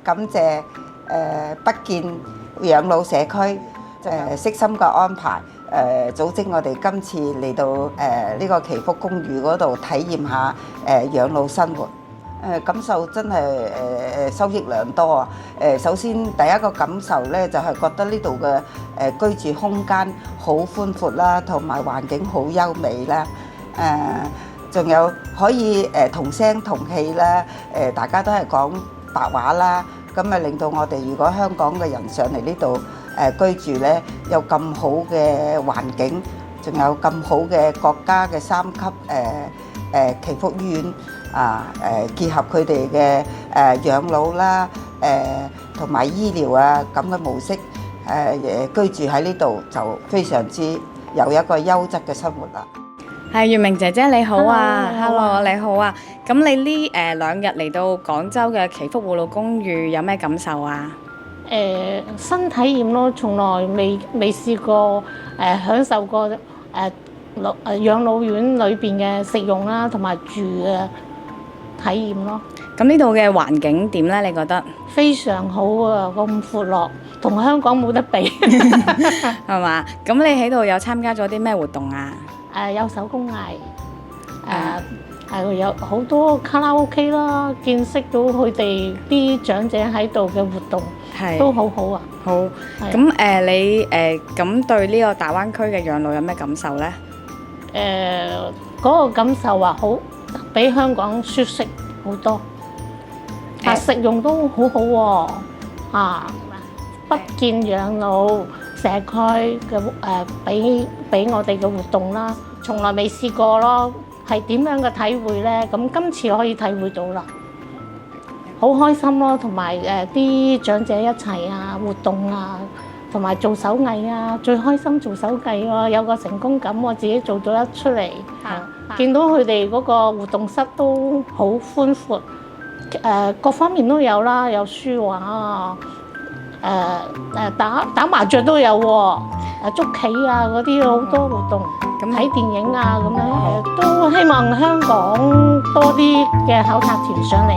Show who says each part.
Speaker 1: 感謝北建養老社區悉心嘅安排，組織我哋今次嚟到呢個祈福公寓嗰度體驗下養老生活。感受真係收益良多啊！首先第一個感受咧，就係覺得呢度嘅居住空間好寬闊啦，同埋環境好優美啦。仲有可以同聲同氣啦，大家都係講白話啦，咁啊令到我哋如果香港嘅人上嚟呢度居住咧，有咁好嘅環境，仲有咁好嘅國家嘅3級祈福醫院結合佢哋嘅養老啦，同埋醫療啊咁嘅模式，居住喺呢度就非常之有一個優質嘅生活啦。
Speaker 2: 係月明姐姐你好啊 ，Hello 你好啊，咁你呢2日嚟到廣州嘅祈福護老公寓有咩感受啊？
Speaker 3: 新體驗咯，從來未試過享受過養老院裏邊嘅食用啦，同埋住嘅體驗咯。
Speaker 2: 咁呢度嘅環境點呢？你覺得？
Speaker 3: 非常好啊，咁闊落，同香港冇得比，
Speaker 2: 係嘛？咁你喺度有參加咗啲咩活動啊？
Speaker 3: 有手工藝，有好多卡拉 OK 啦，見識到佢哋啲長者喺度嘅活動，都好好啊。
Speaker 2: 好，咁你咁對呢個大灣區嘅養老有咩感受呢？
Speaker 3: 嗰個感受話好，比香港舒適好多，食用都好好喎，北建養老社區嘅俾我哋嘅活動啦，從來未試過咯，係點樣嘅體會呢？咁今次可以體會到啦，好開心咯，同埋啲長者一齊活動同埋做手藝最開心做手藝喎，有個成功感，我自己做咗一出嚟，見到佢哋嗰個活動室都好寬闊，各方面都有啦，有書畫打麻雀都有喎，捉棋嗰啲好多活動，睇電影咁樣，都希望香港多啲嘅考察團上嚟。